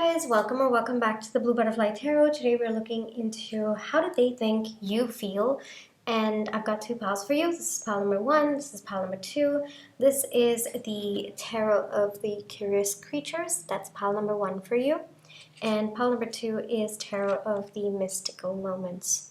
guys, welcome or welcome back to the Blue Butterfly Tarot. Today we're looking into how do they think you feel, and I've got two piles for you. This is pile number 1, this is pile number 2. This is the Tarot of the Curious Creatures. That's pile number 1 for you. And pile number 2 is Tarot of the Mystical Moments.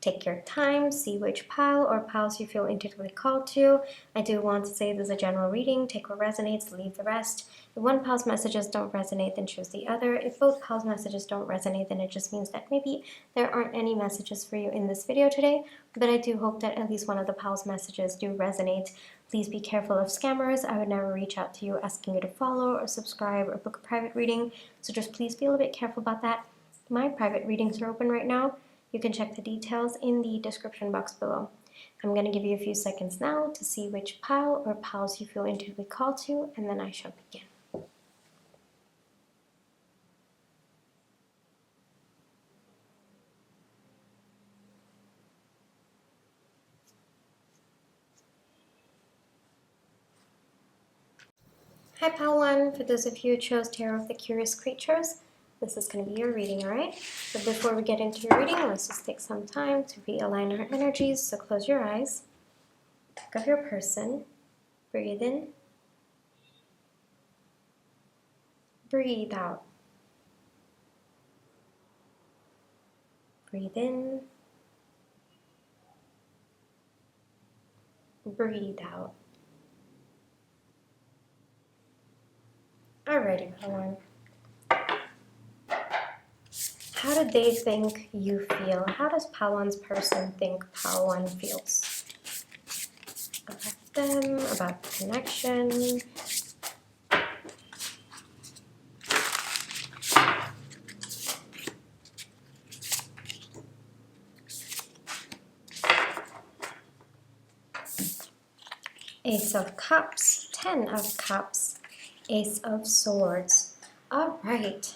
Take your time, see which pile or piles you feel intuitively called to. I do want to say this is a general reading. Take what resonates, leave the rest. If one pile's messages don't resonate, then choose the other. If both piles' messages don't resonate, then it just means that maybe there aren't any messages for you in this video today. But I do hope that at least one of the piles' messages do resonate. Please be careful of scammers. I would never reach out to you asking you to follow or subscribe or book a private reading. So just please be a little bit careful about that. My private readings are open right now. You can check the details in the description box below. I'm going to give you a few seconds now to see which pile or piles you feel intuitively called to, and then I shall begin. Hi Pile 1, for those of you who chose Tarot of the Curious Creatures, this is going to be your reading, alright? But before we get into your reading, let's just take some time to realign our energies. So close your eyes, think of your person, breathe in, breathe out, breathe in, breathe out. Alrighty, Pile 1. How do they think you feel? How does Pile 1's person think Pile 1 feels? About them, about the connection. Ace of Cups, 10 of Cups, Ace of Swords. All right.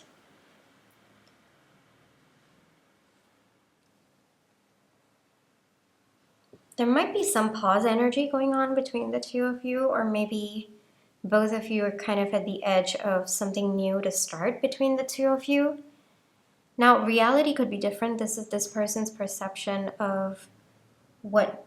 There might be some pause energy going on between the two of you, or maybe both of you are kind of at the edge of something new to start between the two of you. Now, reality could be different. This is this person's perception of what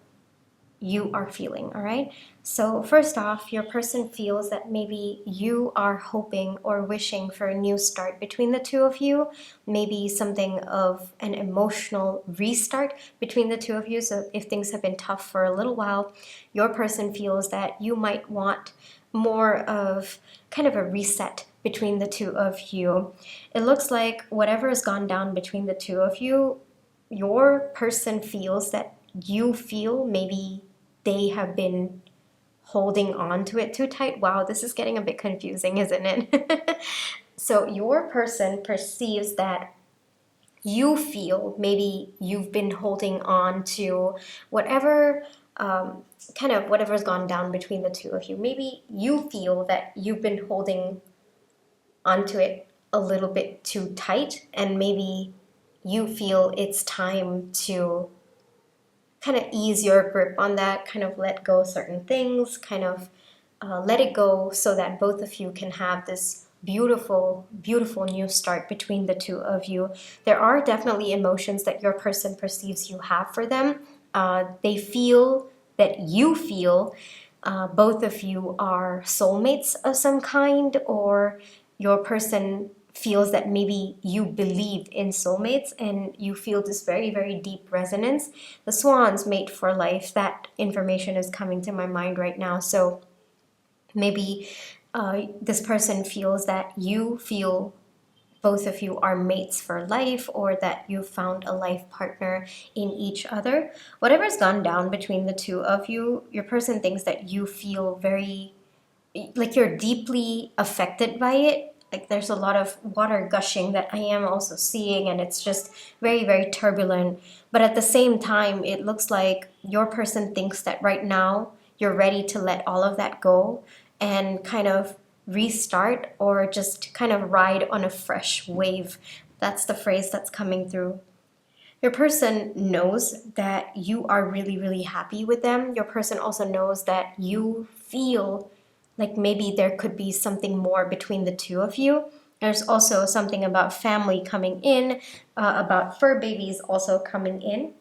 you are feeling, all right? So first off, your person feels that maybe you are hoping or wishing for a new start between the two of you, maybe something of an emotional restart between the two of you. So if things have been tough for a little while, your person feels that you might want more of kind of a reset between the two of you. It looks like whatever has gone down between the two of you, your person feels that you feel maybe they have been holding on to it too tight. Wow, this is getting a bit confusing, isn't it? So your person perceives that you feel maybe you've been holding on to whatever kind of whatever's gone down between the two of you. Maybe you feel that you've been holding onto it a little bit too tight, and maybe you feel it's time to kind of ease your grip on that, kind of let go certain things, kind of let it go so that both of you can have this beautiful, beautiful new start between the two of you. There are definitely emotions that your person perceives you have for them. They feel that you feel both of you are soulmates of some kind, or your person feels that maybe you believed in soulmates and you feel this very, very deep resonance. The swans mate for life. That information is coming to my mind right now. So maybe this person feels that you feel both of you are mates for life, or that you found a life partner in each other. Whatever's gone down between the two of you, your person thinks that you feel very, like you're deeply affected by it. Like there's a lot of water gushing that I am also seeing, and it's just very, very turbulent. But at the same time, it looks like your person thinks that right now you're ready to let all of that go and kind of restart, or just kind of ride on a fresh wave. That's the phrase that's coming through. Your person knows that you are really, really happy with them. Your person also knows that you feel like maybe there could be something more between the two of you. There's also something about family coming in, about fur babies also coming in.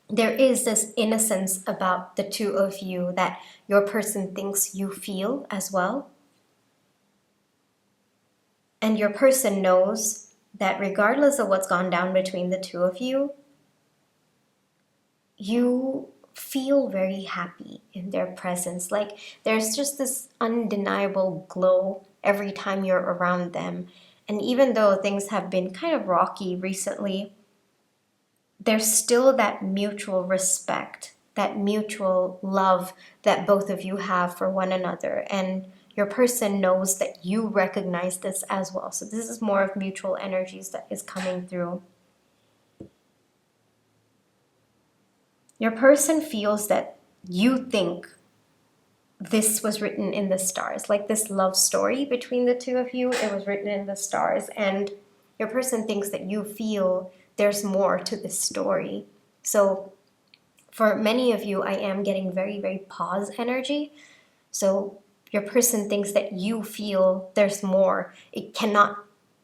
There is this innocence about the two of you that your person thinks you feel as well. And your person knows that regardless of what's gone down between the two of you, you feel very happy in their presence. Like there's just this undeniable glow every time you're around them. And even though things have been kind of rocky recently, there's still that mutual respect, that mutual love that both of you have for one another. And your person knows that you recognize this as well. So this is more of mutual energies that is coming through. Your person feels that you think this was written in the stars, like this love story between the two of you, it was written in the stars. And your person thinks that you feel there's more to this story. So for many of you, I am getting very, very pause energy. So your person thinks that you feel there's more. It cannot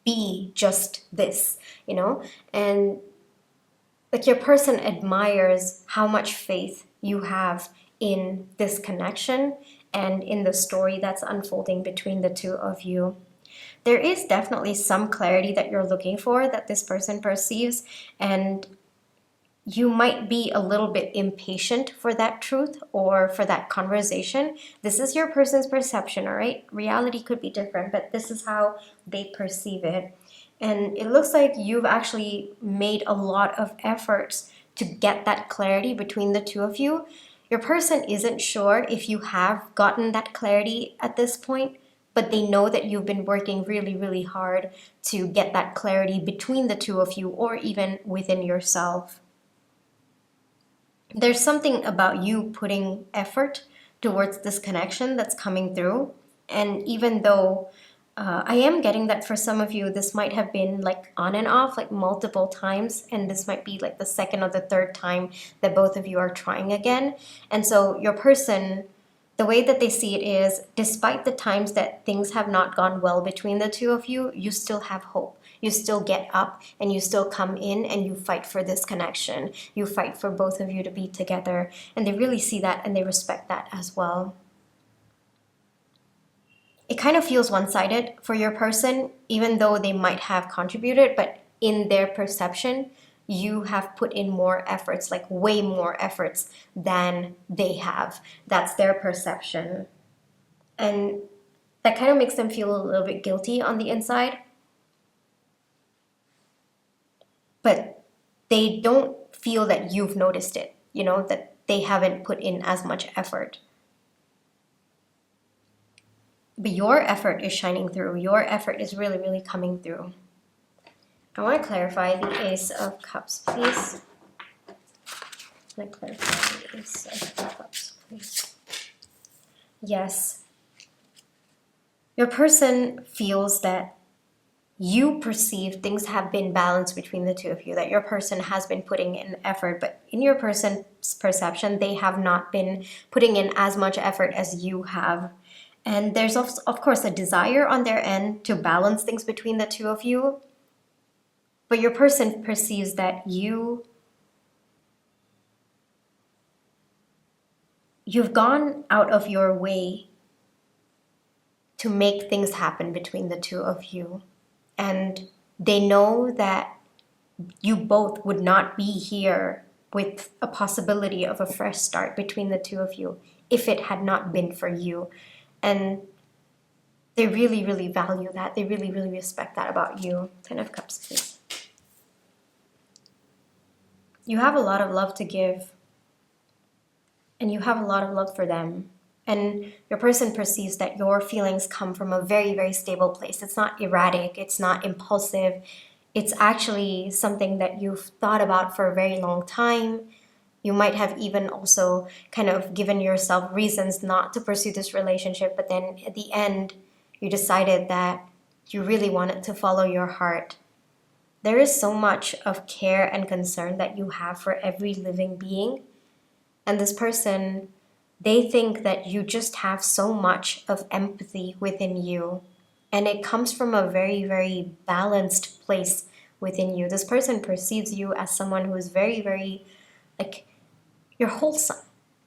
be just this, you know? And like your person admires how much faith you have in this connection and in the story that's unfolding between the two of you. There is definitely some clarity that you're looking for that this person perceives, and you might be a little bit impatient for that truth or for that conversation. This is your person's perception, all right? Reality could be different, but this is how they perceive it. And it looks like you've actually made a lot of efforts to get that clarity between the two of you. Your person isn't sure if you have gotten that clarity at this point, but they know that you've been working really, really hard to get that clarity between the two of you or even within yourself. There's something about you putting effort towards this connection that's coming through. And even though I am getting that for some of you, this might have been like on and off, like multiple times, and this might be like the second or the third time that both of you are trying again. And so your person, the way that they see it is, despite the times that things have not gone well between the two of you, you still have hope. You still get up and you still come in and you fight for this connection. You fight for both of you to be together. And they really see that and they respect that as well. It kind of feels one-sided for your person, even though they might have contributed, but in their perception, you have put in more efforts, like way more efforts than they have. That's their perception. And that kind of makes them feel a little bit guilty on the inside. But they don't feel that you've noticed it, you know, that they haven't put in as much effort. But your effort is shining through. Your effort is really, really coming through. I want to clarify the Ace of Cups, please. I want to clarify the Ace of Cups, please. Yes. Your person feels that you perceive things have been balanced between the two of you, that your person has been putting in effort, but in your person's perception, they have not been putting in as much effort as you have. And there's, of course, a desire on their end to balance things between the two of you. But your person perceives that you've gone out of your way to make things happen between the two of you. And they know that you both would not be here with a possibility of a fresh start between the two of you if it had not been for you. And they really, really value that. They really, really respect that about you. Ten of Cups, please. You have a lot of love to give. And you have a lot of love for them. And your person perceives that your feelings come from a very, very stable place. It's not erratic. It's not impulsive. It's actually something that you've thought about for a very long time. You might have even also kind of given yourself reasons not to pursue this relationship, but then at the end, you decided that you really wanted to follow your heart. There is so much of care and concern that you have for every living being. And this person, they think that you just have so much of empathy within you. And it comes from a very, very balanced place within you. This person perceives you as someone who is very, very, like, you're wholesome,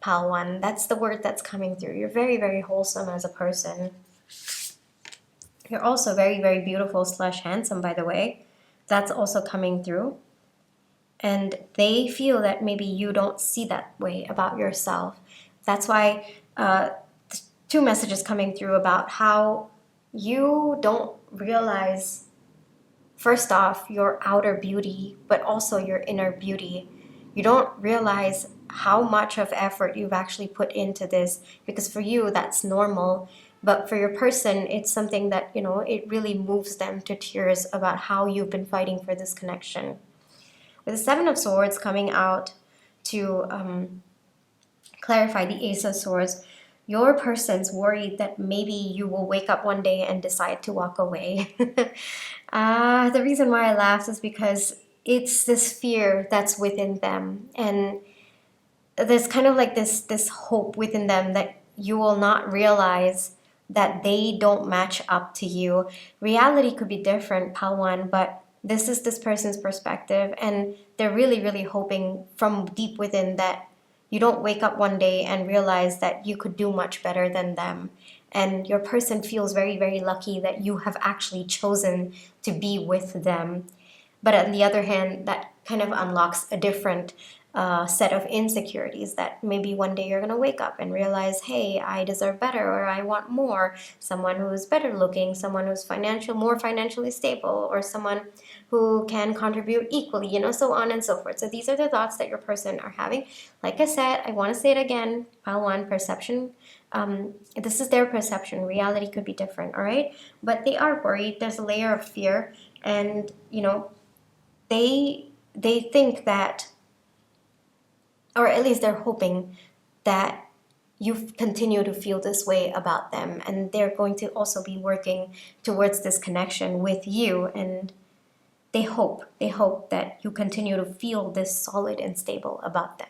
pal one. That's the word that's coming through. You're very, very wholesome as a person. You're also very, very beautiful / handsome, by the way. That's also coming through. And they feel that maybe you don't see that way about yourself. That's why 2 messages coming through about how you don't realize, first off, your outer beauty, but also your inner beauty. You don't realize how much of effort you've actually put into this, because for you, that's normal. But for your person, it's something that, you know, it really moves them to tears about how you've been fighting for this connection. With the 7 of Swords coming out to clarify the Ace of Swords, your person's worried that maybe you will wake up one day and decide to walk away. The reason why I laughed is because it's this fear that's within them. And there's kind of like this hope within them that you will not realize that they don't match up to you. Reality could be different, pal one, but this is this person's perspective, and they're really, really hoping from deep within that you don't wake up one day and realize that you could do much better than them. And your person feels very, very lucky that you have actually chosen to be with them. But on the other hand, that kind of unlocks a different set of insecurities, that maybe one day you're going to wake up and realize, hey, I deserve better, or I want more, someone who's better looking, someone who's more financially stable, or someone who can contribute equally, you know, so on and so forth. So these are the thoughts that your person are having. Like I said, I want to say it again, pile one, perception. This is their perception. Reality could be different, all right? But they are worried. There's a layer of fear, and, you know, they think that, or at least they're hoping that you continue to feel this way about them, and they're going to also be working towards this connection with you, and they hope that you continue to feel this solid and stable about them.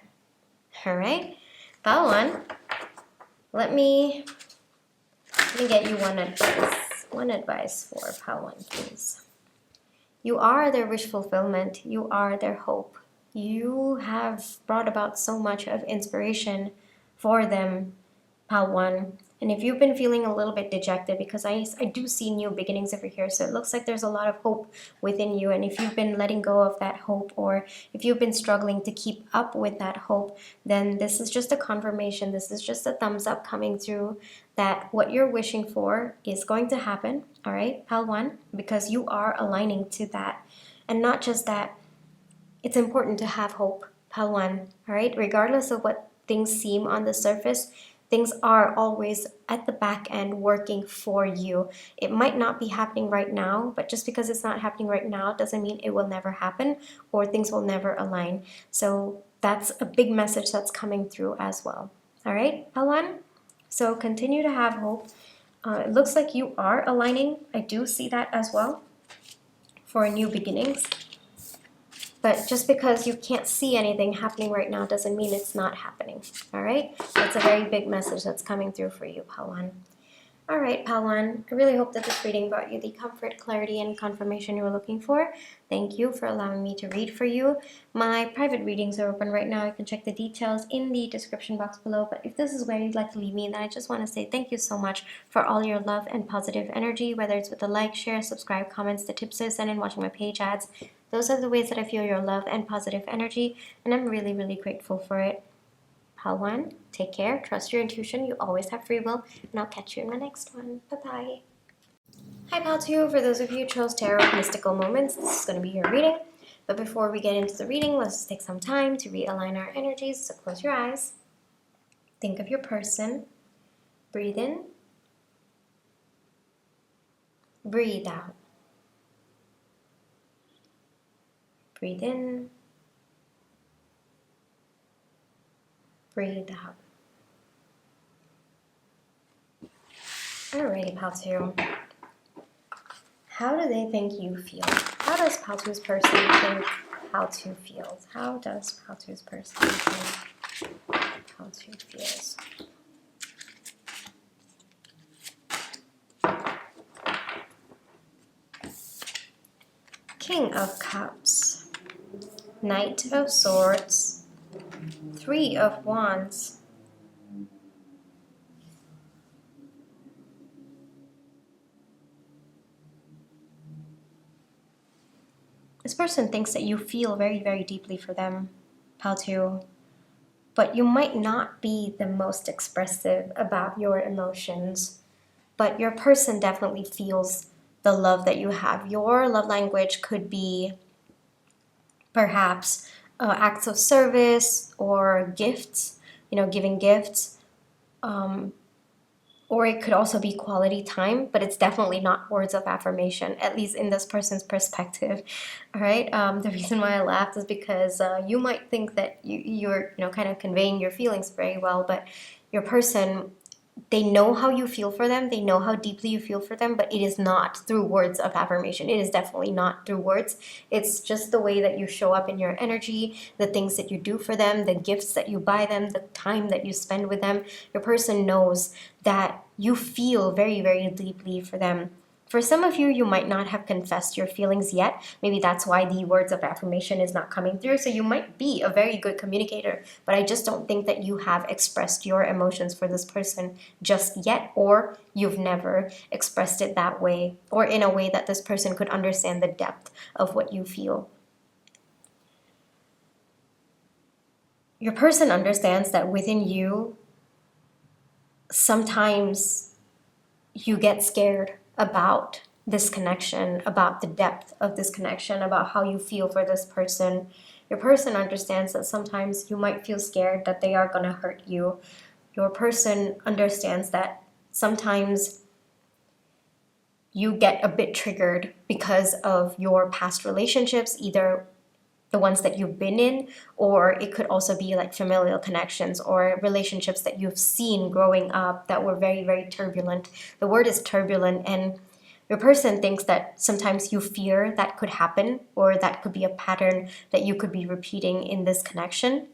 All right, pile one, let me get you one advice for pile one, please. You are their wish fulfillment. You are their hope. You have brought about so much of inspiration for them, pal one. And if you've been feeling a little bit dejected, because I do see new beginnings over here, so it looks like there's a lot of hope within you. And if you've been letting go of that hope, or if you've been struggling to keep up with that hope, then this is just a confirmation. This is just a thumbs up coming through that what you're wishing for is going to happen, all right, pal one, because you are aligning to that. And not just that, it's important to have hope, pal one, all right? Regardless of what things seem on the surface, things are always at the back end working for you. It might not be happening right now, but just because it's not happening right now doesn't mean it will never happen or things will never align. So that's a big message that's coming through as well. All right, pal one? So continue to have hope. It looks like you are aligning. I do see that as well for new beginnings. But just because you can't see anything happening right now doesn't mean it's not happening, all right? That's a very big message that's coming through for you, pal one. All right, pal one, I really hope that this reading brought you the comfort, clarity, and confirmation you were looking for. Thank you for allowing me to read for you. My private readings are open right now. You can check the details in the description box below. But if this is where you'd like to leave me, then I just want to say thank you so much for all your love and positive energy, whether it's with the like, share, subscribe, comments, the tips I send in, watching my page ads. Those are the ways that I feel your love and positive energy, and I'm really, really grateful for it. Pal one, take care, trust your intuition, you always have free will, and I'll catch you in my next one. Bye-bye. Hi, pal two. For those of you who chose Tarot Mystical Moments, this is going to be your reading. But before we get into the reading, let's take some time to realign our energies. So close your eyes. Think of your person. Breathe in. Breathe out. Breathe in. Breathe out. Alrighty, pal two. How do they think you feel? How does pal two's person think pal two feels? How does pal two's person think pal two feels? King of Cups, Knight of Swords, Three of Wands, this person thinks that you feel very, very deeply for them, pal 2. But you might not be the most expressive about your emotions, but your person definitely feels the love that you have. Your love language could be perhaps acts of service or gifts, giving gifts. Or it could also be quality time, but it's definitely not words of affirmation, at least in this person's perspective. All right. The reason why I laughed is because you might think that you're kind of conveying your feelings very well, but your person, they know how you feel for them. They know how deeply you feel for them, but it is not through words of affirmation. It is definitely not through words. It's just the way that you show up in your energy, the things that you do for them, the gifts that you buy them, the time that you spend with them. Your person knows that you feel very, very deeply for them. For some of you, you might not have confessed your feelings yet. Maybe that's why the words of affirmation is not coming through. So you might be a very good communicator, but I just don't think that you have expressed your emotions for this person just yet, or you've never expressed it that way, or in a way that this person could understand the depth of what you feel. Your person understands that within you, sometimes you get scared about this connection, about the depth of this connection, about how you feel for this person. Your person understands that sometimes you might feel scared that they are going to hurt you. Your person understands that sometimes you get a bit triggered because of your past relationships, either the ones that you've been in, or it could also be like familial connections or relationships that you've seen growing up that were very, very turbulent. The word is turbulent, and your person thinks that sometimes you fear that could happen, or that could be a pattern that you could be repeating in this connection.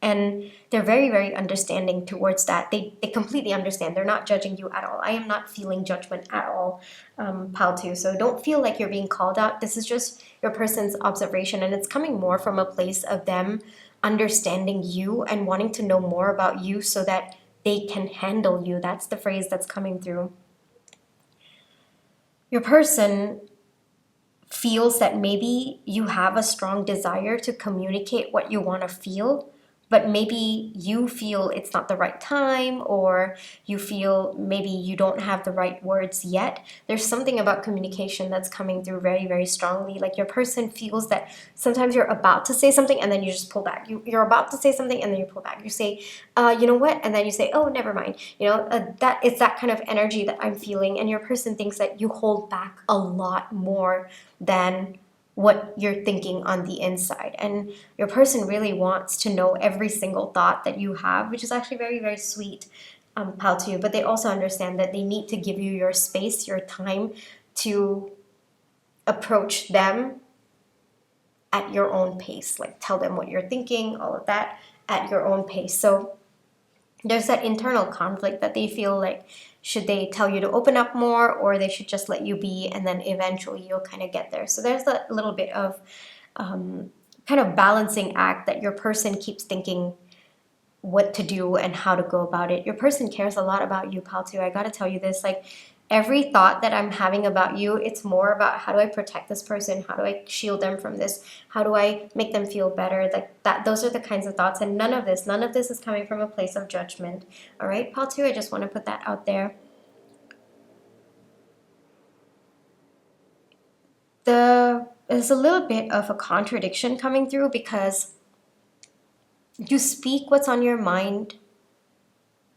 And they're very, very understanding towards that. They completely understand. They're not judging you at all. I am not feeling judgment at all, pal 2. So don't feel like you're being called out. This is just your person's observation, and it's coming more from a place of them understanding you and wanting to know more about you so that they can handle you. That's the phrase that's coming through. Your person feels that maybe you have a strong desire to communicate what you want to feel, but maybe you feel it's not the right time, or you feel maybe you don't have the right words yet. There's something about communication that's coming through very, very strongly. Like your person feels that sometimes you're about to say something and then you just pull back. You're about to say something and then you pull back. You say, you know what? And then you say, oh, never mind. That it's that kind of energy that I'm feeling. And your person thinks that you hold back a lot more than what you're thinking on the inside. And your person really wants to know every single thought that you have, which is actually very, very sweet, pal 2. But they also understand that they need to give you your space, your time to approach them at your own pace. Like tell them what you're thinking, all of that at your own pace. So there's that internal conflict that they feel like, should they tell you to open up more, or they should just let you be, and then eventually you'll kind of get there. So there's a little bit of kind of balancing act that your person keeps thinking what to do and how to go about it. Your person cares a lot about you, pal 2. I gotta tell you this, like every thought that I'm having about you, it's more about how do I protect this person? How do I shield them from this? How do I make them feel better? Like that, those are the kinds of thoughts. And none of this is coming from a place of judgment. All right, pal 2, I just want to put that out there. There's a little bit of a contradiction coming through because you speak what's on your mind,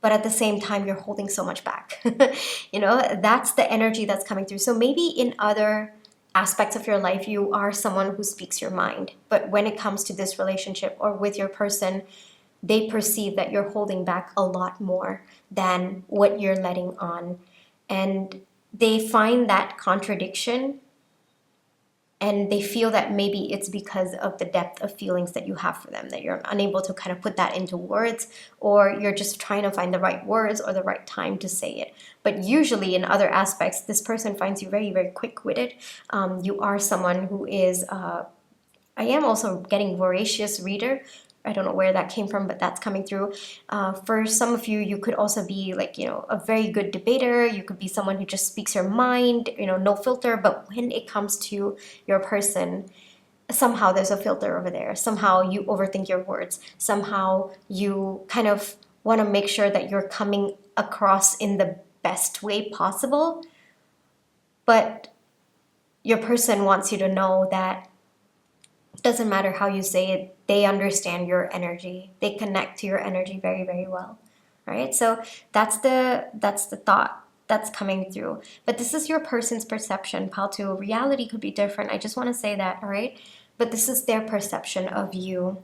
but at the same time you're holding so much back. That's the energy that's coming through. So maybe in other aspects of your life you are someone who speaks your mind, but when it comes to this relationship or with your person, they perceive that you're holding back a lot more than what you're letting on, and they find that contradiction and they feel that maybe it's because of the depth of feelings that you have for them, that you're unable to kind of put that into words, or you're just trying to find the right words or the right time to say it. But usually in other aspects, this person finds you very, very quick-witted. You are someone who is, I am also getting voracious reader. I don't know where that came from, but that's coming through. For some of you, you could also be like, a very good debater. You could be someone who just speaks your mind, no filter. But when it comes to your person, somehow there's a filter over there. Somehow you overthink your words. Somehow you kind of want to make sure that you're coming across in the best way possible. But your person wants you to know that it doesn't matter how you say it, they understand your energy. They connect to your energy very, very well. All right, so that's the thought that's coming through. But this is your person's perception, pal. Too. Reality could be different. I just want to say that, all right? But this is their perception of you.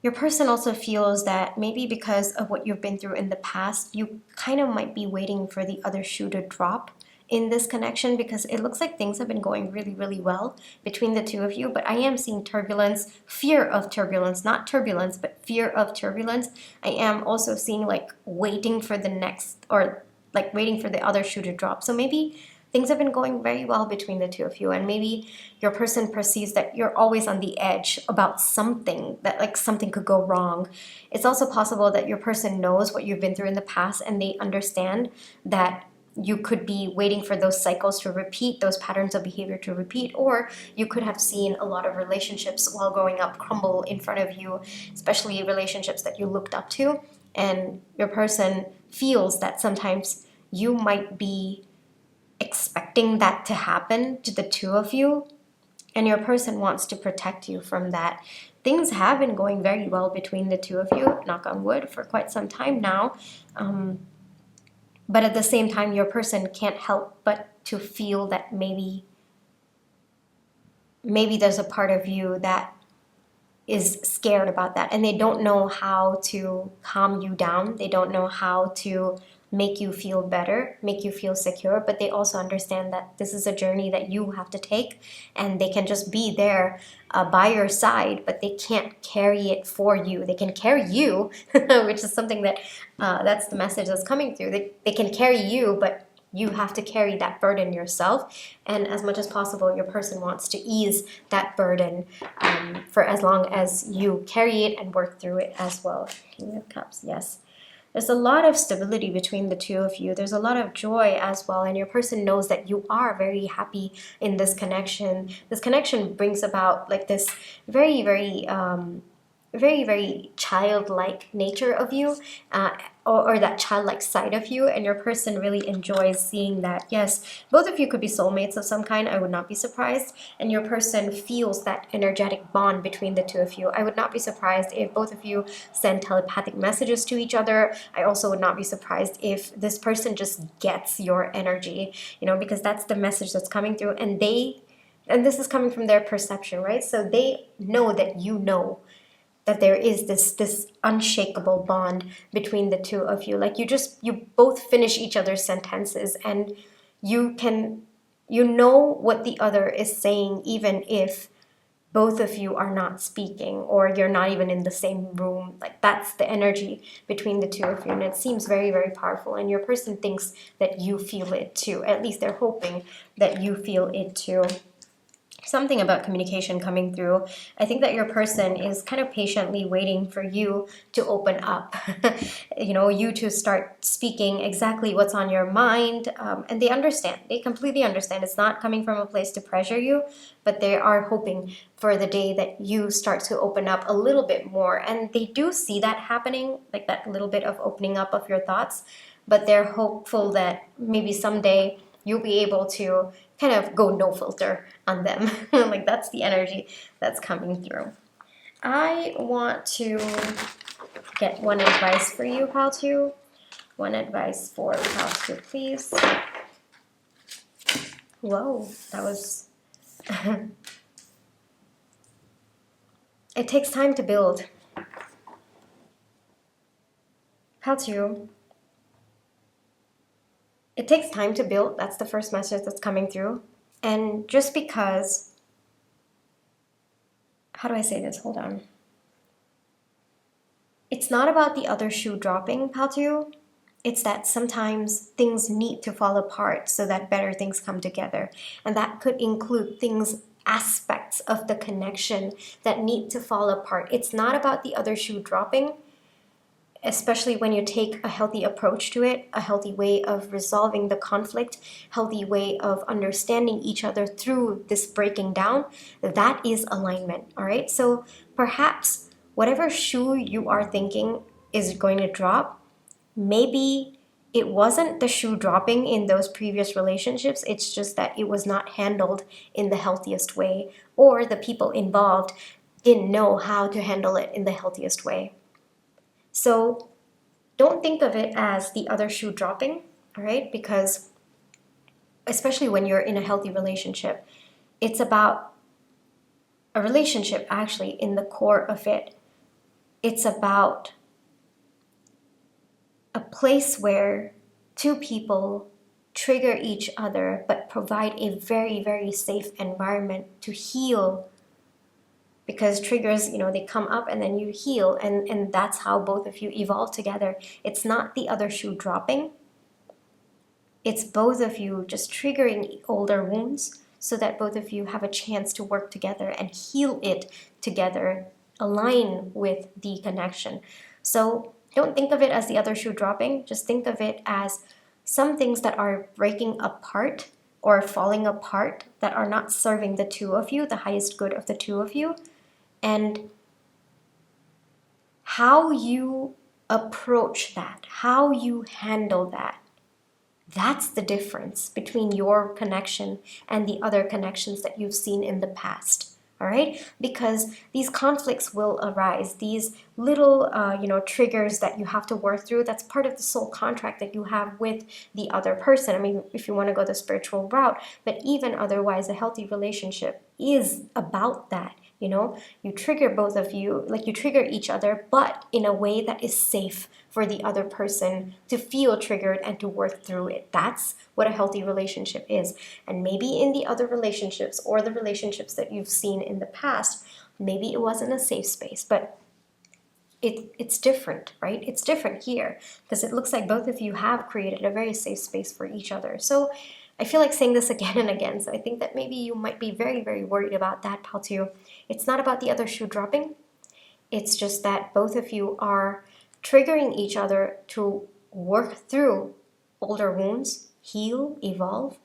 Your person also feels that maybe because of what you've been through in the past, you kind of might be waiting for the other shoe to drop in this connection, because it looks like things have been going really, really well between the two of you. But I am seeing turbulence, fear of turbulence, not turbulence, but fear of turbulence. I am also seeing like waiting for the next, or like waiting for the other shoe to drop. So maybe things have been going very well between the two of you, and maybe your person perceives that you're always on the edge about something, that like something could go wrong. It's also possible that your person knows what you've been through in the past, and they understand that you could be waiting for those cycles to repeat, those patterns of behavior to repeat, or you could have seen a lot of relationships while growing up crumble in front of you, especially relationships that you looked up to, and your person feels that sometimes you might be expecting that to happen to the two of you, and your person wants to protect you from that. Things have been going very well between the two of you, knock on wood, for quite some time now. But at the same time, your person can't help but to feel that maybe there's a part of you that is scared about that, and they don't know how to calm you down. They don't know how to make you feel better, make you feel secure, but they also understand that this is a journey that you have to take, and they can just be there by your side, but they can't carry it for you. They can carry you, which is something that, that's the message that's coming through. They can carry you, but you have to carry that burden yourself, and as much as possible, your person wants to ease that burden for as long as you carry it and work through it as well. King of Cups, yes. There's a lot of stability between the two of you. There's a lot of joy as well, and your person knows that you are very happy in this connection. This connection brings about like this very, very, very, very childlike nature of you, or that childlike side of you, and your person really enjoys seeing that. Yes, both of you could be soulmates of some kind. I would not be surprised, and your person feels that energetic bond between the two of you. I would not be surprised if both of you send telepathic messages to each other. I also would not be surprised if this person just gets your energy, because that's the message that's coming through, and this is coming from their perception, right? So they know that you know that there is this unshakable bond between the two of you. Like you both finish each other's sentences, and you know what the other is saying, even if both of you are not speaking, or you're not even in the same room. Like that's the energy between the two of you, and it seems very, very powerful, and your person thinks that you feel it too. At least they're hoping that you feel it too. Something about communication coming through. I think that your person is kind of patiently waiting for you to open up, you to start speaking exactly what's on your mind, and they understand. They completely understand. It's not coming from a place to pressure you, but they are hoping for the day that you start to open up a little bit more, and they do see that happening, like that little bit of opening up of your thoughts, but they're hopeful that maybe someday you'll be able to kind of go no filter on them. Like that's the energy that's coming through. I want to get one advice for you, pal two. One advice for pal two, please. Whoa, that was... It takes time to build. Pal two. It takes time to build. That's the first message that's coming through. And just because, how do I say this? Hold on. It's not about the other shoe dropping, Pal 2. It's that sometimes things need to fall apart so that better things come together. And that could include things, aspects of the connection that need to fall apart. It's not about the other shoe dropping, especially when you take a healthy approach to it, a healthy way of resolving the conflict, healthy way of understanding each other through this breaking down. That is alignment, all right? So perhaps whatever shoe you are thinking is going to drop, maybe it wasn't the shoe dropping in those previous relationships. It's just that it was not handled in the healthiest way, or the people involved didn't know how to handle it in the healthiest way. So don't think of it as the other shoe dropping, all right? Because especially when you're in a healthy relationship, it's about a relationship actually in the core of it. It's about a place where two people trigger each other but provide a very, very safe environment to heal. Because triggers, they come up and then you heal, and that's how both of you evolve together. It's not the other shoe dropping. It's both of you just triggering older wounds so that both of you have a chance to work together and heal it together, align with the connection. So don't think of it as the other shoe dropping. Just think of it as some things that are breaking apart or falling apart that are not serving the two of you, the highest good of the two of you. And how you approach that, how you handle that, that's the difference between your connection and the other connections that you've seen in the past. All right? Because these conflicts will arise, these little, triggers that you have to work through. That's part of the soul contract that you have with the other person. I mean, if you want to go the spiritual route, but even otherwise, a healthy relationship is about that. You trigger both of you, like you trigger each other, but in a way that is safe for the other person to feel triggered and to work through it. That's what a healthy relationship is. And maybe in the other relationships or the relationships that you've seen in the past, maybe it wasn't a safe space, but it's different, right? It's different here because it looks like both of you have created a very safe space for each other. So I feel like saying this again and again. So I think that maybe you might be very, very worried about that, Pal 2. It's not about the other shoe dropping. It's just that both of you are triggering each other to work through older wounds, heal, evolve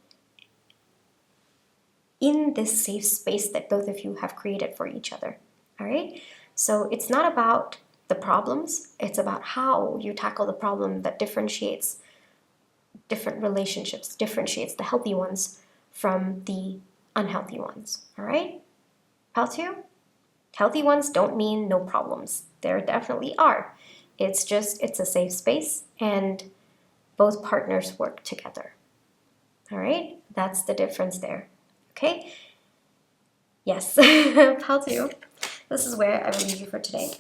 in this safe space that both of you have created for each other. All right? So it's not about the problems. It's about how you tackle the problem that differentiates different relationships, differentiates the healthy ones from the unhealthy ones. All right? Pal 2? Healthy ones don't mean no problems. There definitely are. It's a safe space and both partners work together. All right? That's the difference there. Okay? Yes. Pal 2. This is where I will leave you for today.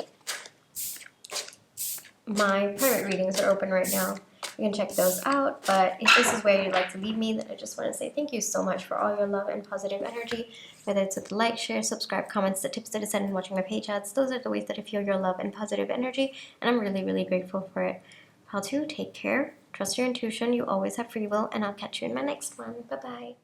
My private readings are open right now. You can check those out, but if this is where you'd like to leave me, then I just want to say thank you so much for all your love and positive energy, whether it's with the like, share, subscribe, comments, the tips that I send, and watching my page ads. Those are the ways that I feel your love and positive energy, and I'm really, really grateful for it. Pal 2, take care, trust your intuition, you always have free will, and I'll catch you in my next one. Bye-bye.